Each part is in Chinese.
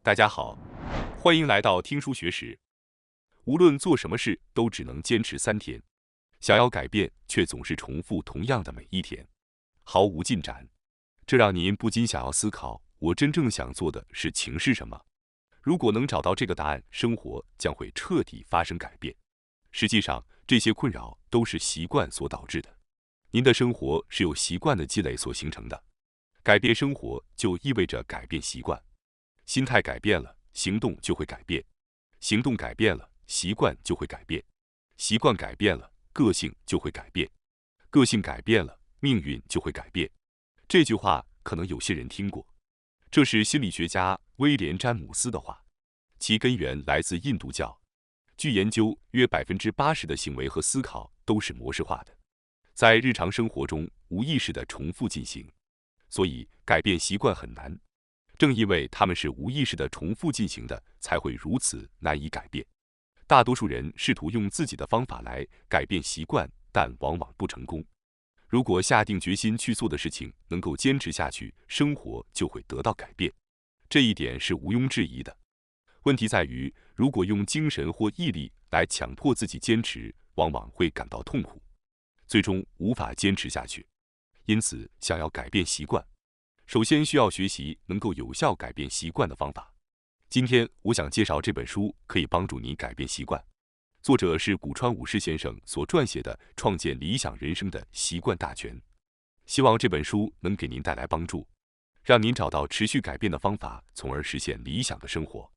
大家好，欢迎来到听书学史。无论做什么事，都只能坚持3天。想要改变，却总是重复同样的每一天，毫无进展。这让您不禁想要思考：我真正想做的事情是什么？如果能找到这个答案，生活将会彻底发生改变。实际上，这些困扰都是习惯所导致的。您的生活是由习惯的积累所形成的。改变生活就意味着改变习惯。心态改变了，行动就会改变；行动改变了，习惯就会改变；习惯改变了，个性就会改变；个性改变了，命运就会改变。这句话可能有些人听过，这是心理学家威廉·詹姆斯的话，其根源来自印度教。据研究，约80%的行为和思考都是模式化的，在日常生活中无意识地重复进行，所以改变习惯很难。正因为他们是无意识的重复进行的，才会如此难以改变。大多数人试图用自己的方法来改变习惯，但往往不成功。如果下定决心去做的事情能够坚持下去，生活就会得到改变，这一点是毋庸置疑的。问题在于，如果用精神或毅力来强迫自己坚持，往往会感到痛苦，最终无法坚持下去。因此，想要改变习惯，首先需要学习能够有效改变习惯的方法。今天我想介绍这本书，可以帮助你改变习惯。作者是古川武士先生所撰写的《创建理想人生的习惯大全》。希望这本书能给您带来帮助，让您找到持续改变的方法，从而实现理想的生活。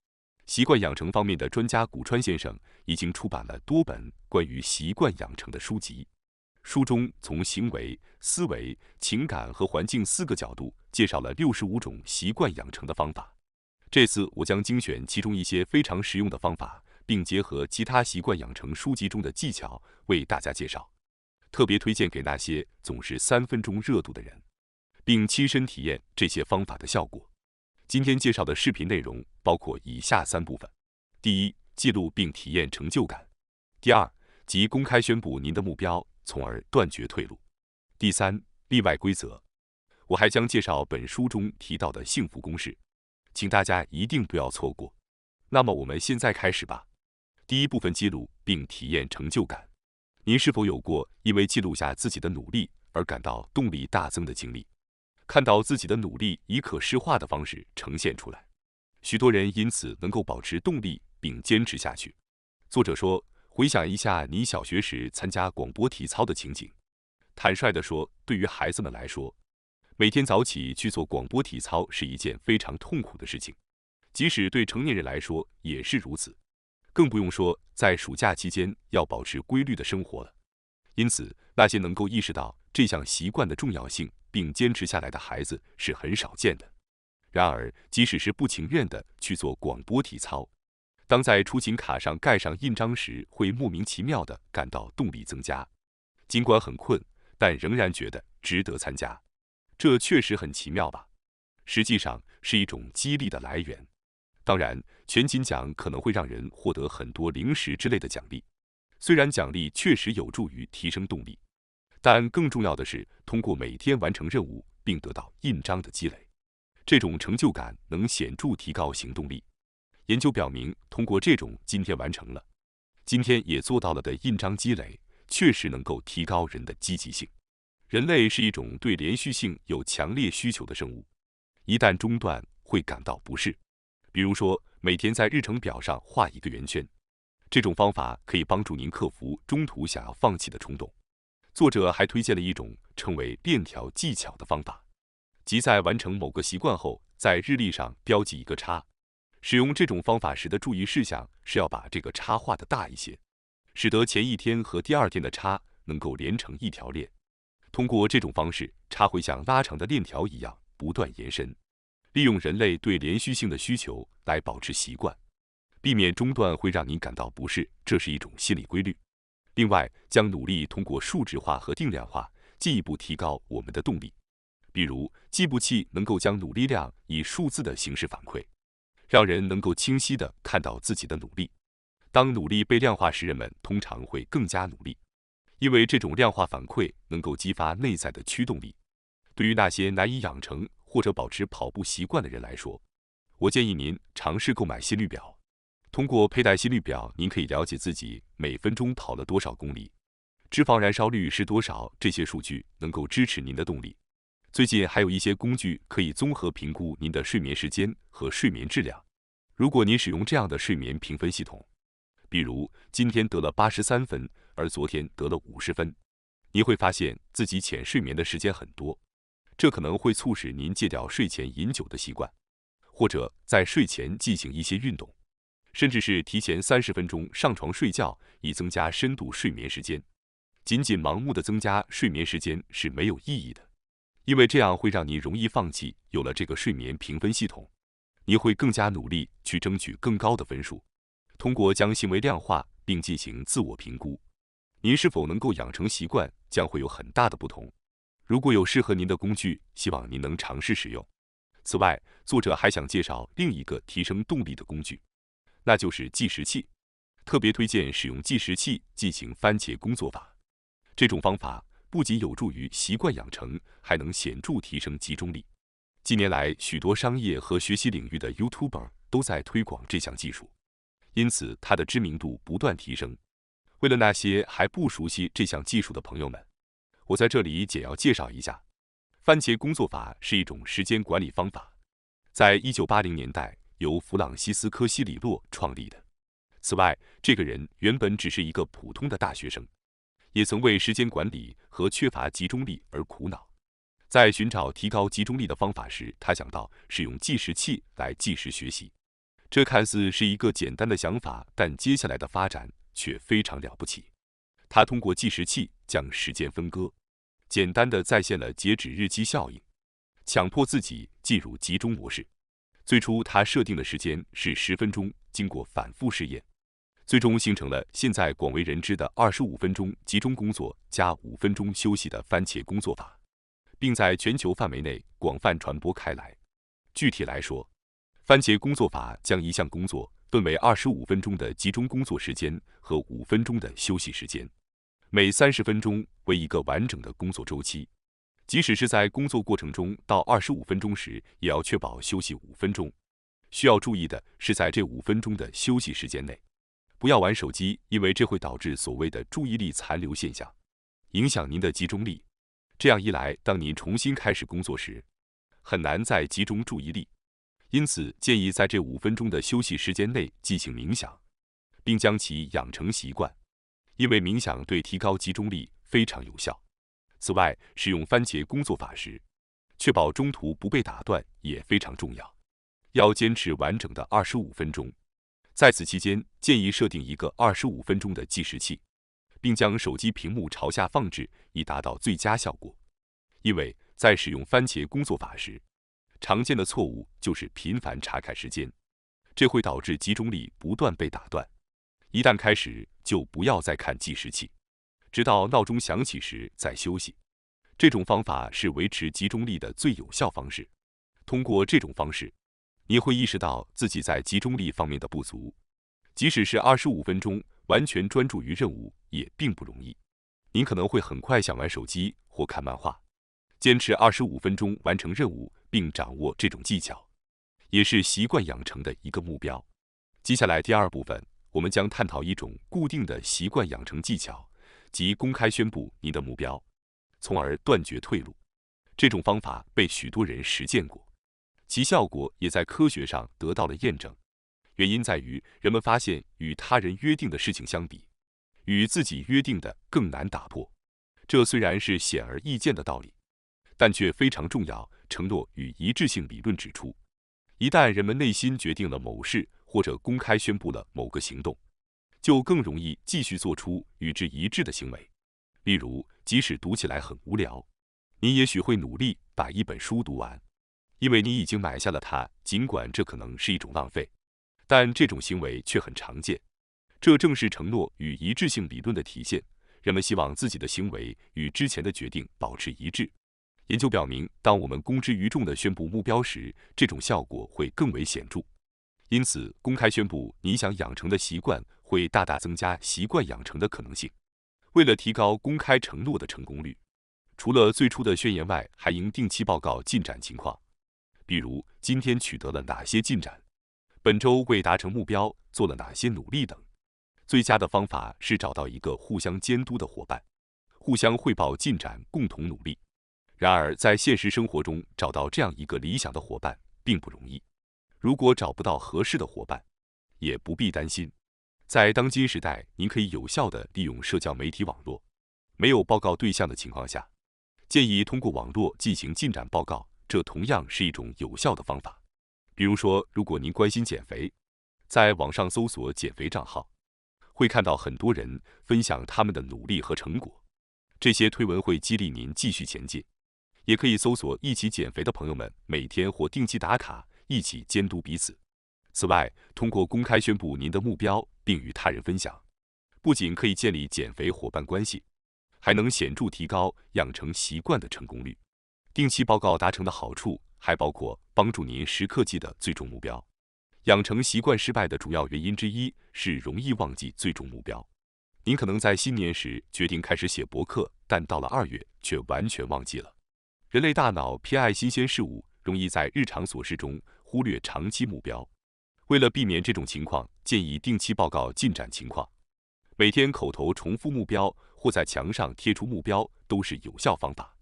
习惯养成方面的专家古川先生已经出版了多本关于习惯养成的书籍。书中从行为、思维、情感和环境4个角度介绍了65种习惯养成的方法。这次我将精选其中一些非常实用的方法，并结合其他习惯养成书籍中的技巧为大家介绍。特别推荐给那些总是3分钟热度的人，并亲身体验这些方法的效果。今天介绍的视频内容包括以下3部分：第一，记录并体验成就感；第二，即公开宣布您的目标，从而断绝退路；第三，例外规则。我还将介绍本书中提到的幸福公式，请大家一定不要错过。那么我们现在开始吧。第一部分，记录并体验成就感。您是否有过因为记录下自己的努力而感到动力大增的经历？看到自己的努力以可视化的方式呈现出来，许多人因此能够保持动力并坚持下去。作者说，回想一下你小学时参加广播体操的情景。坦率地说，对于孩子们来说，每天早起去做广播体操是一件非常痛苦的事情，即使对成年人来说也是如此，更不用说在暑假期间要保持规律的生活了。因此，那些能够意识到这项习惯的重要性并坚持下来的孩子是很少见的。然而，即使是不情愿地去做广播体操，当在出勤卡上盖上印章时，会莫名其妙地感到动力增加，尽管很困，但仍然觉得值得参加。这确实很奇妙吧？实际上是一种激励的来源。当然，全勤奖可能会让人获得很多零食之类的奖励，虽然奖励确实有助于提升动力，但更重要的是通过每天完成任务并得到印章的积累，这种成就感能显著提高行动力。研究表明，通过这种今天完成了，今天也做到了的印章积累，确实能够提高人的积极性。人类是一种对连续性有强烈需求的生物，一旦中断会感到不适。比如说，每天在日程表上画1个圆圈，这种方法可以帮助您克服中途想要放弃的冲动。作者还推荐了一种称为链条技巧的方法，即在完成某个习惯后，在日历上标记1个叉。使用这种方法时的注意事项是要把这个叉画得大一些，使得前一天和第2天的叉能够连成一条链。通过这种方式，叉会像拉长的链条一样不断延伸，利用人类对连续性的需求来保持习惯，避免中断会让您感到不适，这是一种心理规律。另外，将努力通过数值化和定量化，进一步提高我们的动力。比如，计步器能够将努力量以数字的形式反馈，让人能够清晰地看到自己的努力。当努力被量化时，人们通常会更加努力，因为这种量化反馈能够激发内在的驱动力。对于那些难以养成或者保持跑步习惯的人来说，我建议您尝试购买心率表。通过佩戴心率表，您可以了解自己每分钟跑了多少公里，脂肪燃烧率是多少，这些数据能够支持您的动力。最近还有一些工具可以综合评估您的睡眠时间和睡眠质量。如果您使用这样的睡眠评分系统，比如今天得了83分，而昨天得了50分，你会发现自己浅睡眠的时间很多，这可能会促使您戒掉睡前饮酒的习惯，或者在睡前进行一些运动，甚至是提前30分钟上床睡觉，以增加深度睡眠时间。仅仅盲目的增加睡眠时间是没有意义的，因为这样会让你容易放弃。有了这个睡眠评分系统，你会更加努力去争取更高的分数。通过将行为量化并进行自我评估，您是否能够养成习惯将会有很大的不同。如果有适合您的工具，希望您能尝试使用。此外，作者还想介绍另一个提升动力的工具，那就是计时器。特别推荐使用计时器进行番茄工作法。这种方法不仅有助于习惯养成，还能显著提升集中力。近年来，许多商业和学习领域的 YouTuber 都在推广这项技术，因此它的知名度不断提升。为了那些还不熟悉这项技术的朋友们，我在这里简要介绍一下。番茄工作法是一种时间管理方法，在1980年代由弗朗西斯科·西里洛创立的。此外，这个人原本只是一个普通的大学生，也曾为时间管理和缺乏集中力而苦恼。在寻找提高集中力的方法时，他想到使用计时器来计时学习。这看似是一个简单的想法，但接下来的发展却非常了不起。他通过计时器将时间分割，简单的再现了截止日期效应，强迫自己进入集中模式。最初他设定的时间是10分钟，经过反复试验，最终形成了现在广为人知的25分钟集中工作加5分钟休息的番茄工作法，并在全球范围内广泛传播开来。具体来说，番茄工作法将一项工作分为25分钟的集中工作时间和5分钟的休息时间，每30分钟为一个完整的工作周期。即使是在工作过程中到25分钟时，也要确保休息5分钟。需要注意的是，在这5分钟的休息时间内，不要玩手机，因为这会导致所谓的注意力残留现象，影响您的集中力。这样一来，当您重新开始工作时，很难再集中注意力。因此，建议在这5分钟的休息时间内进行冥想，并将其养成习惯，因为冥想对提高集中力非常有效。此外，使用番茄工作法时，确保中途不被打断也非常重要。要坚持完整的25分钟，在此期间，建议设定一个25分钟的计时器，并将手机屏幕朝下放置，以达到最佳效果。因为在使用番茄工作法时，常见的错误就是频繁查看时间，这会导致集中力不断被打断。一旦开始，就不要再看计时器，直到闹钟响起时再休息。这种方法是维持集中力的最有效方式。通过这种方式，你会意识到自己在集中力方面的不足，即使是25分钟完全专注于任务也并不容易。您可能会很快想玩手机或看漫画。坚持25分钟完成任务并掌握这种技巧，也是习惯养成的一个目标。接下来第2部分，我们将探讨一种固定的习惯养成技巧，即公开宣布你的目标，从而断绝退路。这种方法被许多人实践过，其效果也在科学上得到了验证。原因在于，人们发现与他人约定的事情相比，与自己约定的更难打破。这虽然是显而易见的道理，但却非常重要。承诺与一致性理论指出，一旦人们内心决定了某事，或者公开宣布了某个行动，就更容易继续做出与之一致的行为。例如，即使读起来很无聊，你也许会努力把一本书读完，因为你已经买下了它，尽管这可能是一种浪费，但这种行为却很常见。这正是承诺与一致性理论的体现。人们希望自己的行为与之前的决定保持一致。研究表明，当我们公之于众地宣布目标时，这种效果会更为显著。因此，公开宣布你想养成的习惯会大大增加习惯养成的可能性。为了提高公开承诺的成功率，除了最初的宣言外，还应定期报告进展情况，比如今天取得了哪些进展，本周为达成目标做了哪些努力等。最佳的方法是找到一个互相监督的伙伴，互相汇报进展，共同努力。然而，在现实生活中找到这样一个理想的伙伴并不容易。如果找不到合适的伙伴，也不必担心。在当今时代，您可以有效地利用社交媒体网络。没有报告对象的情况下，建议通过网络进行进展报告，这同样是一种有效的方法。比如说，如果您关心减肥，在网上搜索减肥账号，会看到很多人分享他们的努力和成果，这些推文会激励您继续前进。也可以搜索一起减肥的朋友们，每天或定期打卡，一起监督彼此。此外，通过公开宣布您的目标并与他人分享，不仅可以建立减肥伙伴关系，还能显著提高养成习惯的成功率。定期报告达成的好处还包括帮助您时刻记得最终目标。养成习惯失败的主要原因之一是容易忘记最终目标。您可能在新年时决定开始写博客，但到了2月却完全忘记了。人类大脑偏爱新鲜事物，容易在日常琐事中忽略长期目标。为了避免这种情况，建议定期报告进展情况。每天口头重复目标或在墙上贴出目标都是有效方法。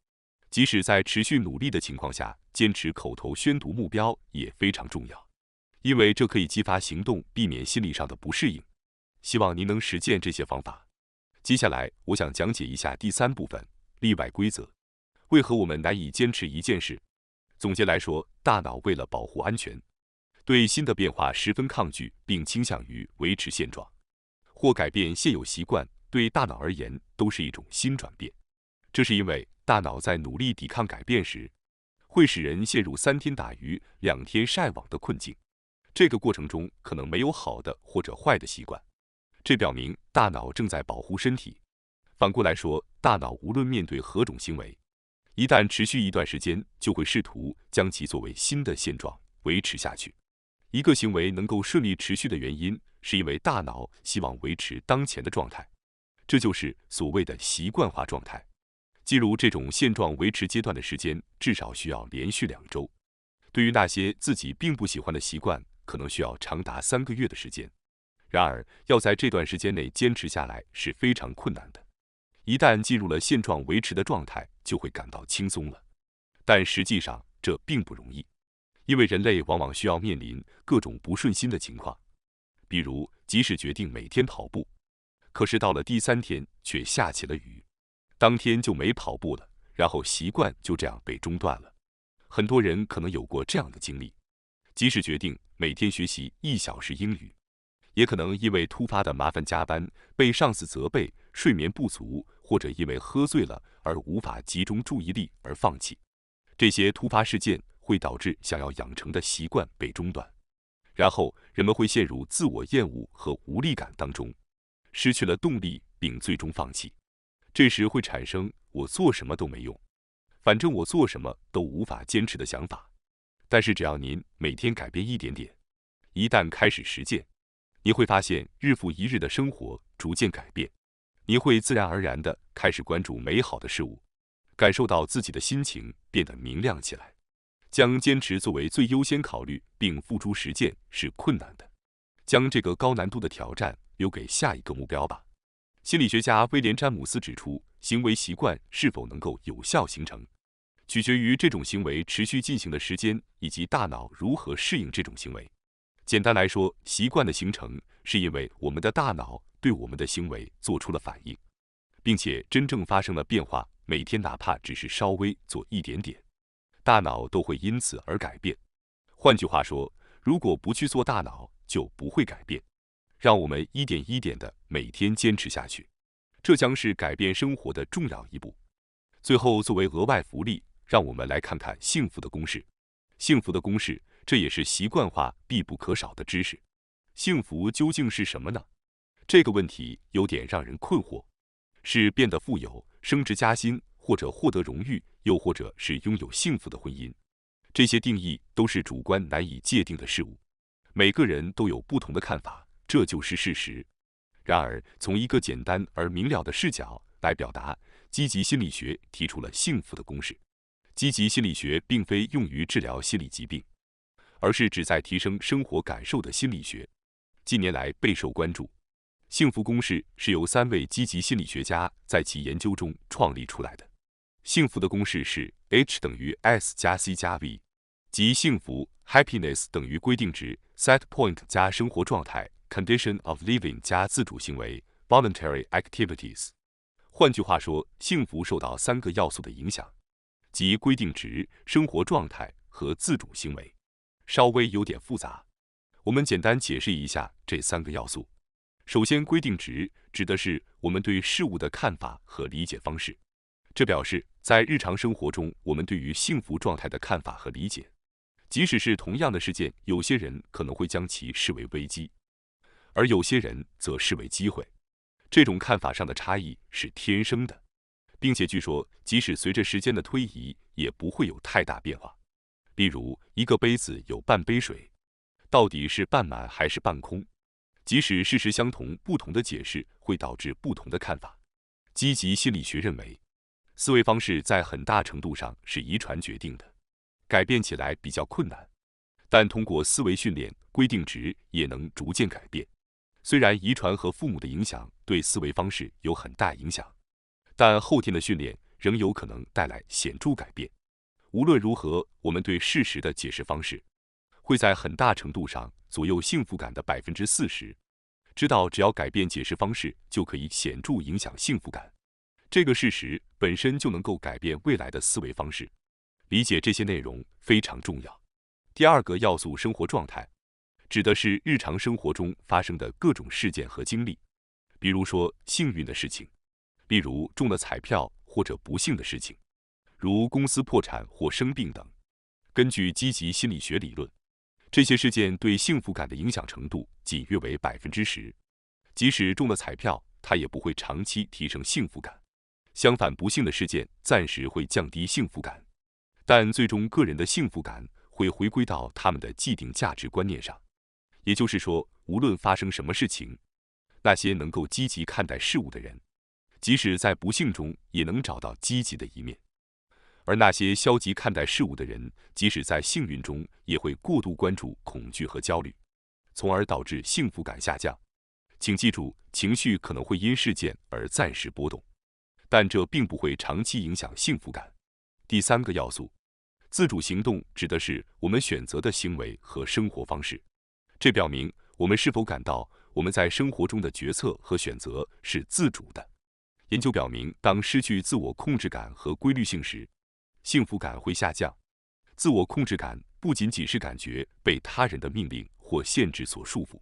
即使在持续努力的情况下，坚持口头宣读目标也非常重要，因为这可以激发行动，避免心理上的不适应。希望您能实践这些方法。接下来，我想讲解一下第3部分：例外规则。为何我们难以坚持一件事？总结来说，大脑为了保护安全，对新的变化十分抗拒，并倾向于维持现状或改变现有习惯。对大脑而言，都是一种新转变。这是因为大脑在努力抵抗改变时，会使人陷入3天打鱼2天晒网的困境。这个过程中可能没有好的或者坏的习惯，这表明大脑正在保护身体。反过来说，大脑无论面对何种行为，一旦持续一段时间，就会试图将其作为新的现状维持下去。一个行为能够顺利持续的原因，是因为大脑希望维持当前的状态，这就是所谓的习惯化状态。进入这种现状维持阶段的时间至少需要连续2周。对于那些自己并不喜欢的习惯，可能需要长达3个月的时间。然而，要在这段时间内坚持下来是非常困难的。一旦进入了现状维持的状态，就会感到轻松了。但实际上这并不容易，因为人类往往需要面临各种不顺心的情况。比如，即使决定每天跑步，可是到了第3天却下起了雨，当天就没跑步了，然后习惯就这样被中断了。很多人可能有过这样的经历，即使决定每天学习1小时英语，也可能因为突发的麻烦加班，被上司责备，睡眠不足，或者因为喝醉了而无法集中注意力而放弃。这些突发事件会导致想要养成的习惯被中断，然后人们会陷入自我厌恶和无力感当中，失去了动力，并最终放弃。这时会产生我做什么都没用，反正我做什么都无法坚持的想法。但是只要您每天改变一点点，一旦开始实践，你会发现日复一日的生活逐渐改变，你会自然而然地开始关注美好的事物，感受到自己的心情变得明亮起来。将坚持作为最优先考虑并付诸实践是困难的，将这个高难度的挑战留给下一个目标吧。心理学家威廉·詹姆斯指出，行为习惯是否能够有效形成，取决于这种行为持续进行的时间以及大脑如何适应这种行为。简单来说，习惯的形成是因为我们的大脑对我们的行为做出了反应，并且真正发生了变化。每天哪怕只是稍微做一点点，大脑都会因此而改变。换句话说，如果不去做，大脑就不会改变。让我们一点一点的每天坚持下去，这将是改变生活的重要一步。最后，作为额外福利，让我们来看看幸福的公式。幸福的公式，这也是习惯化必不可少的知识。幸福究竟是什么呢？这个问题有点让人困惑。是变得富有、升职加薪，或者获得荣誉，又或者是拥有幸福的婚姻？这些定义都是主观难以界定的事物，每个人都有不同的看法，这就是事实。然而，从一个简单而明了的视角来表达，积极心理学提出了幸福的公式。积极心理学并非用于治疗心理疾病，而是旨在提升生活感受的心理学，近年来备受关注。幸福公式是由3位积极心理学家在其研究中创立出来的。幸福的公式是 H 等于 S 加 C 加 V， 即幸福 happiness 等于规定值 set point 加生活状态 condition of living 加自主行为 voluntary activities。换句话说，幸福受到3个要素的影响，即规定值、生活状态和自主行为。稍微有点复杂，我们简单解释一下这3个要素。首先，规定值指的是我们对事物的看法和理解方式，这表示在日常生活中我们对于幸福状态的看法和理解。即使是同样的事件，有些人可能会将其视为危机，而有些人则视为机会。这种看法上的差异是天生的，并且据说即使随着时间的推移也不会有太大变化。例如，一个杯子有半杯水，到底是半满还是半空？即使事实相同，不同的解释会导致不同的看法。积极心理学认为，思维方式在很大程度上是遗传决定的，改变起来比较困难，但通过思维训练，规定值也能逐渐改变。虽然遗传和父母的影响对思维方式有很大影响，但后天的训练仍有可能带来显著改变。无论如何，我们对事实的解释方式会在很大程度上左右幸福感的40%。知道只要改变解释方式，就可以显著影响幸福感，这个事实本身就能够改变未来的思维方式。理解这些内容非常重要。第2个要素，生活状态，指的是日常生活中发生的各种事件和经历，比如说幸运的事情，例如中了彩票，或者不幸的事情，如公司破产或生病等。根据积极心理学理论，这些事件对幸福感的影响程度仅约为10%，即使中了彩票，它也不会长期提升幸福感。相反，不幸的事件暂时会降低幸福感，但最终个人的幸福感会回归到他们的既定价值观念上。也就是说，无论发生什么事情，那些能够积极看待事物的人，即使在不幸中也能找到积极的一面。而那些消极看待事物的人，即使在幸运中也会过度关注恐惧和焦虑，从而导致幸福感下降。请记住，情绪可能会因事件而暂时波动，但这并不会长期影响幸福感。第3个要素，自主行动，指的是我们选择的行为和生活方式，这表明我们是否感到我们在生活中的决策和选择是自主的。研究表明，当失去自我控制感和规律性时，幸福感会下降。自我控制感不仅仅是感觉被他人的命令或限制所束缚，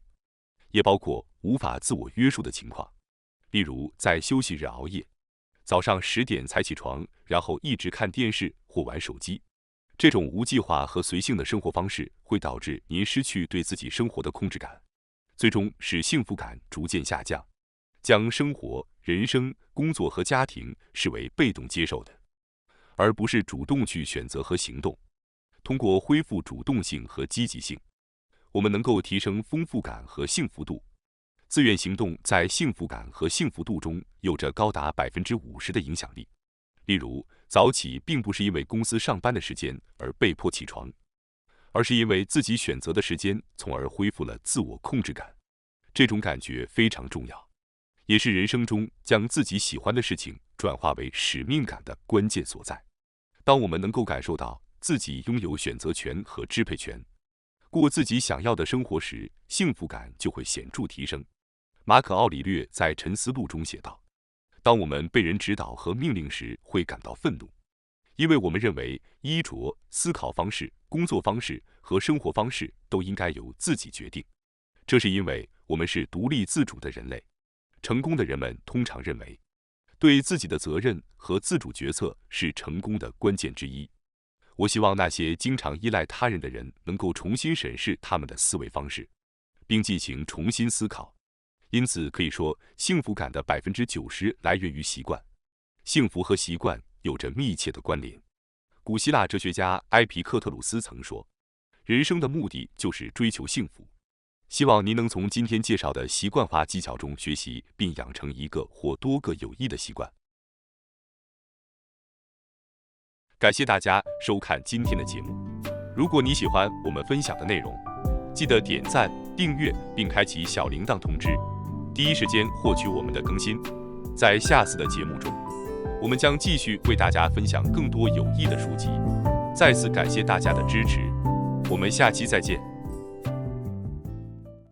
也包括无法自我约束的情况，例如在休息日熬夜，早上10点才起床，然后一直看电视或玩手机。这种无计划和随性的生活方式会导致您失去对自己生活的控制感，最终使幸福感逐渐下降，将生活、人生、工作和家庭视为被动接受的，而不是主动去选择和行动。通过恢复主动性和积极性，我们能够提升丰富感和幸福度。自愿行动在幸福感和幸福度中有着高达50%的影响力。例如，早起并不是因为公司上班的时间而被迫起床，而是因为自己选择的时间，从而恢复了自我控制感。这种感觉非常重要，也是人生中将自己喜欢的事情转化为使命感的关键所在。当我们能够感受到自己拥有选择权和支配权，过自己想要的生活时，幸福感就会显著提升。马可·奥里略在《沉思录》中写道：当我们被人指导和命令时，会感到愤怒，因为我们认为衣着、思考方式、工作方式和生活方式都应该由自己决定。这是因为我们是独立自主的人类。成功的人们通常认为，对自己的责任和自主决策是成功的关键之一。我希望那些经常依赖他人的人能够重新审视他们的思维方式，并进行重新思考。因此可以说，幸福感的90%来源于习惯。幸福和习惯有着密切的关联。古希腊哲学家埃皮克特鲁斯曾说，人生的目的就是追求幸福。希望您能从今天介绍的习惯化技巧中学习，并养成一个或多个有益的习惯。感谢大家收看今天的节目。如果你喜欢我们分享的内容，记得点赞、订阅并开启小铃铛通知，第一时间获取我们的更新。在下次的节目中，我们将继续为大家分享更多有益的书籍。再次感谢大家的支持，我们下期再见。